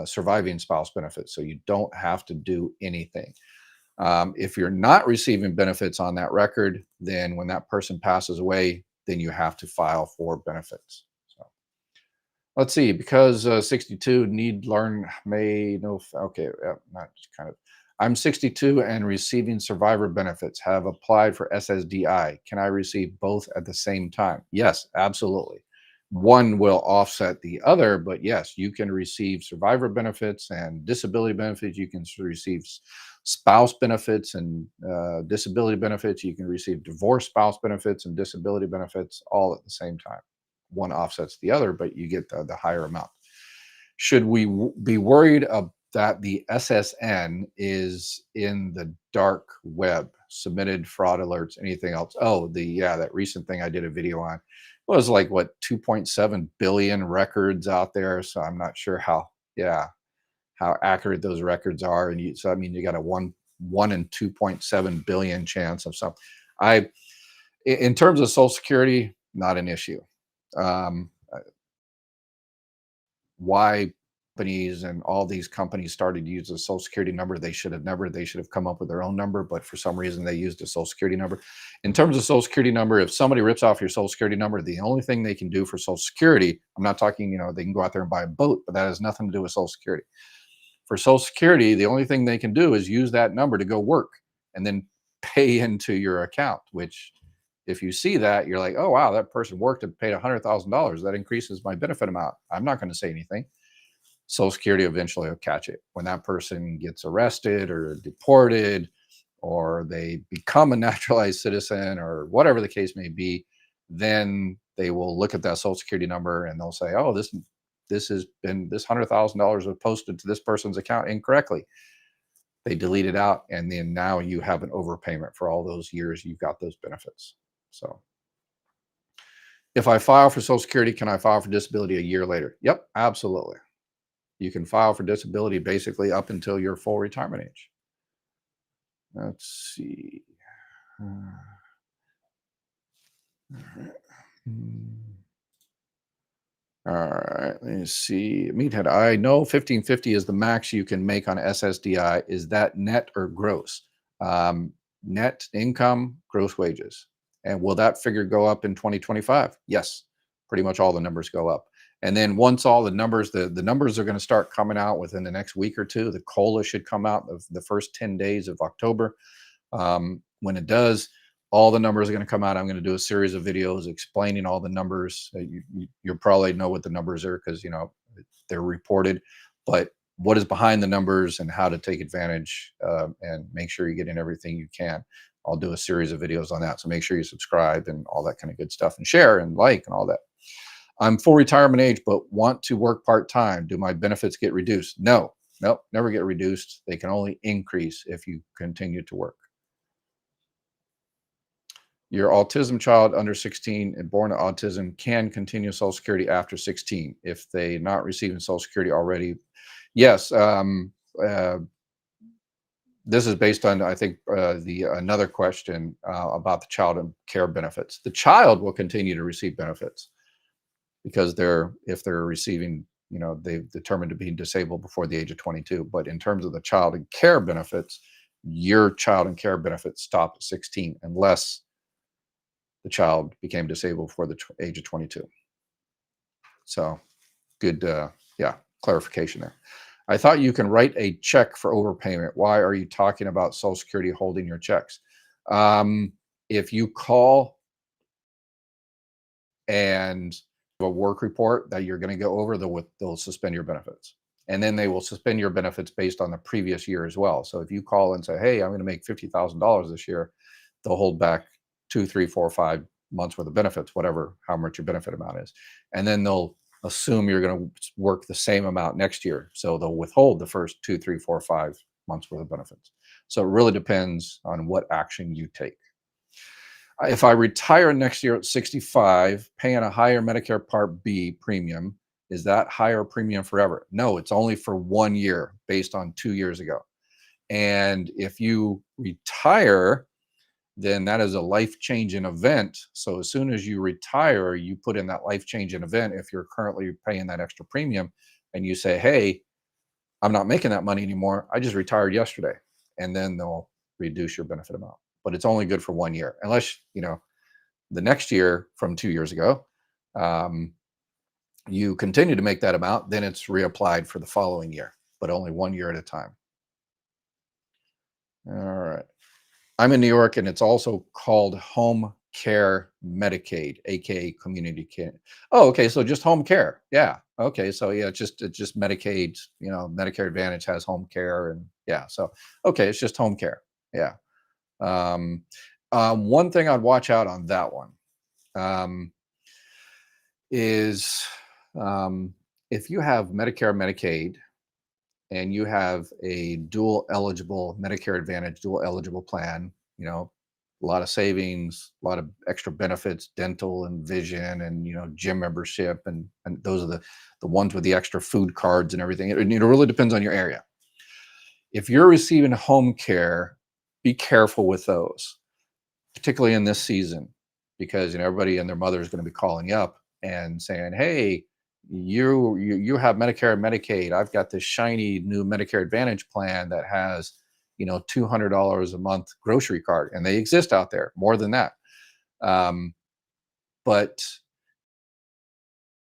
surviving spouse benefits. So you don't have to do anything. If you're not receiving benefits on that record, then when that person passes away, then you have to file for benefits. So let's see, because 62 need learn may no okay, not kind of. I'm 62 and receiving survivor benefits. Have applied for SSDI. Can I receive both at the same time? Yes, absolutely. One will offset the other, but yes, you can receive survivor benefits and disability benefits. You can receive spouse benefits and disability benefits. You can receive divorce spouse benefits and disability benefits all at the same time. One offsets the other, but you get the higher amount. Should we be worried that the SSN is in the dark web, submitted fraud alerts, anything else? Oh, that recent thing I did a video on was like what 2.7 billion records out there. So I'm not sure how accurate those records are. And so I mean, you got a one in 2.7 billion chance of something. In terms of Social Security, not an issue. Um, why companies and all these companies started to use a Social Security number? They should have come up with their own number, but for some reason they used a Social Security number. In terms of Social Security number, if somebody rips off your Social Security number, the only thing they can do for Social Security, I'm not talking, they can go out there and buy a boat, but that has nothing to do with Social Security. For Social Security, the only thing they can do is use that number to go work and then pay into your account, which if you see that, you're like, oh, wow, that person worked and paid $100,000. That increases my benefit amount. I'm not going to say anything. Social Security eventually will catch it. When that person gets arrested or deported or they become a naturalized citizen or whatever the case may be, then they will look at that social security number and they'll say, oh, this has been, this $100,000 was posted to this person's account incorrectly. They delete it out, and then now you have an overpayment for all those years you've got those benefits. So if I file for Social Security, can I file for disability a year later? Yep, absolutely. You can file for disability basically up until your full retirement age. Let's see. All right, let me see. Meathead, I know 1550 is the max you can make on SSDI. Is that net or gross? Net income, gross wages. And will that figure go up in 2025? Yes, pretty much all the numbers go up. And then once all the numbers, the numbers are going to start coming out within the next week or two. The COLA should come out of the first 10 days of October. When it does, all the numbers are going to come out. I'm going to do a series of videos explaining all the numbers. You probably know what the numbers are because, they're reported, but what is behind the numbers and how to take advantage and make sure you get in everything you can. I'll do a series of videos on that. So make sure you subscribe and all that kind of good stuff and share and like and all that. I'm full retirement age, but want to work part-time. Do my benefits get reduced? No, nope, never get reduced. They can only increase if you continue to work. Your autism child under 16 and born to autism can continue Social Security after 16 if they not receiving Social Security already. Yes, this is based on, I think, another question about the child and care benefits. The child will continue to receive benefits because if they're receiving, they've determined to be disabled before the age of 22. But in terms of the child and care benefits, your child and care benefits stop at 16 unless the child became disabled before the age of 22. So good, clarification there. I thought you can write a check for overpayment. Why are you talking about Social Security holding your checks? If you call and a work report that you're going to go over, they'll suspend your benefits. And then they will suspend your benefits based on the previous year as well. So if you call and say, hey, I'm going to make $50,000 this year, they'll hold back 2, 3, 4, 5 months worth of benefits, how much your benefit amount is. And then they'll assume you're going to work the same amount next year. So they'll withhold the first 2, 3, 4, 5 months worth of benefits. So it really depends on what action you take. If I retire next year at 65, paying a higher Medicare Part B premium, is that higher premium forever? No, it's only for 1 year based on 2 years ago. And if you retire, then that is a life-changing event. So as soon as you retire, you put in that life-changing event. If you're currently paying that extra premium and you say, hey, I'm not making that money anymore, I just retired yesterday, and then they'll reduce your benefit amount. But it's only good for 1 year, unless, the next year from 2 years ago, you continue to make that amount, then it's reapplied for the following year, but only 1 year at a time. All right. I'm in New York, and it's also called Home Care Medicaid, aka Community Care. Oh, okay. So just home care. Yeah. Okay. So yeah, it's just Medicaid. Medicare Advantage has home care, and yeah. So okay, it's just home care. Yeah. One thing I'd watch out on that one is if you have Medicare, Medicaid, and you have a dual eligible Medicare Advantage, dual eligible plan, a lot of savings, a lot of extra benefits, dental and vision, and gym membership, and those are the ones with the extra food cards and everything. It really depends on your area. If you're receiving home care, be careful with those, particularly in this season, because everybody and their mother is going to be calling you up and saying, hey, you have Medicare and Medicaid. I've got this shiny new Medicare Advantage plan that has $200 a month grocery card, and they exist out there, more than that. But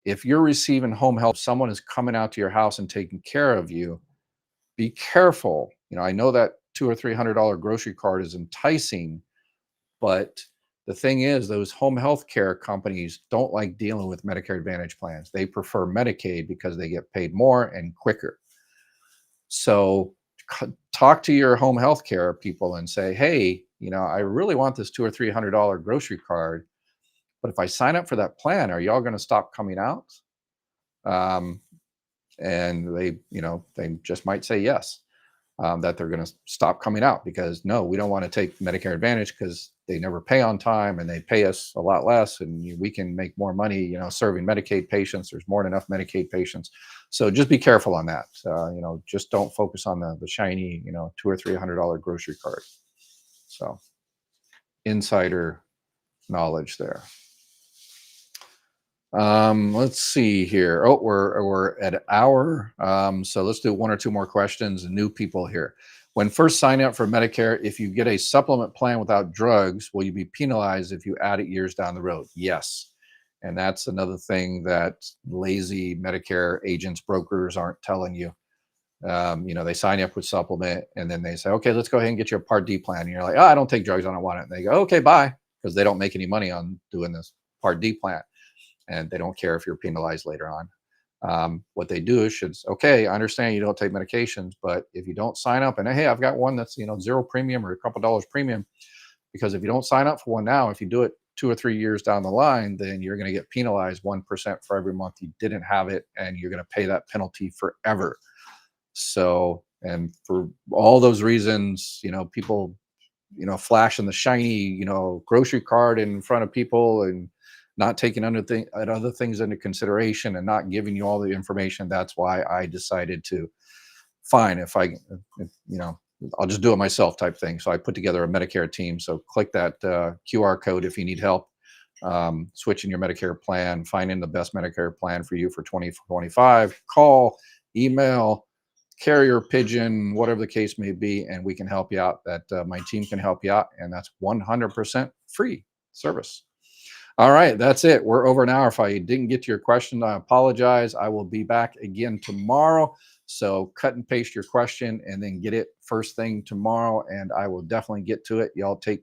if you're receiving home health, someone is coming out to your house and taking care of you, be careful. I know that $200 or $300 grocery card is enticing, but the thing is, those home health care companies don't like dealing with Medicare Advantage plans. They prefer Medicaid because they get paid more and quicker. So talk to your home health care people and say, hey, I really want this $200 or $300 grocery card, but if I sign up for that plan, are y'all going to stop coming out? Um, and they just might say yes, that they're going to stop coming out because no, we don't want to take Medicare Advantage because they never pay on time and they pay us a lot less, and we can make more money, serving Medicaid patients. There's more than enough Medicaid patients. So just be careful on that. Just don't focus on the shiny, $200 or $300 grocery card. So insider knowledge there. Let's see here. Oh, we're at an hour. So let's do one or two more questions. New people here. When first signing up for Medicare, if you get a supplement plan without drugs, will you be penalized if you add it years down the road? Yes. And that's another thing that lazy Medicare agents, brokers aren't telling you. They sign you up with supplement and then they say, okay, let's go ahead and get you a Part D plan. And you're like, oh, I don't take drugs. I don't want it. And they go, okay, bye. Because they don't make any money on doing this Part D plan. And they don't care if you're penalized later on. What they do is okay, I understand you don't take medications, but if you don't sign up and hey, I've got one that's zero premium or a couple dollars premium, because if you don't sign up for one now, if you do it 2 or 3 years down the line, then you're going to get penalized 1% for every month you didn't have it, and you're going to pay that penalty forever. So, and for all those reasons, people, flashing the shiny, grocery card in front of people and not taking other things into consideration and not giving you all the information. That's why I decided to, fine, if I'll just do it myself type thing. So I put together a Medicare team. So click that QR code if you need help switching your Medicare plan, finding the best Medicare plan for you for 2025. Call, email, carrier pigeon, whatever the case may be, and we can help you out. That my team can help you out, and that's 100% free service. All right, that's it. We're over an hour. If I didn't get to your question, I apologize. I will be back again tomorrow. So cut and paste your question and then get it first thing tomorrow, and I will definitely get to it. Y'all take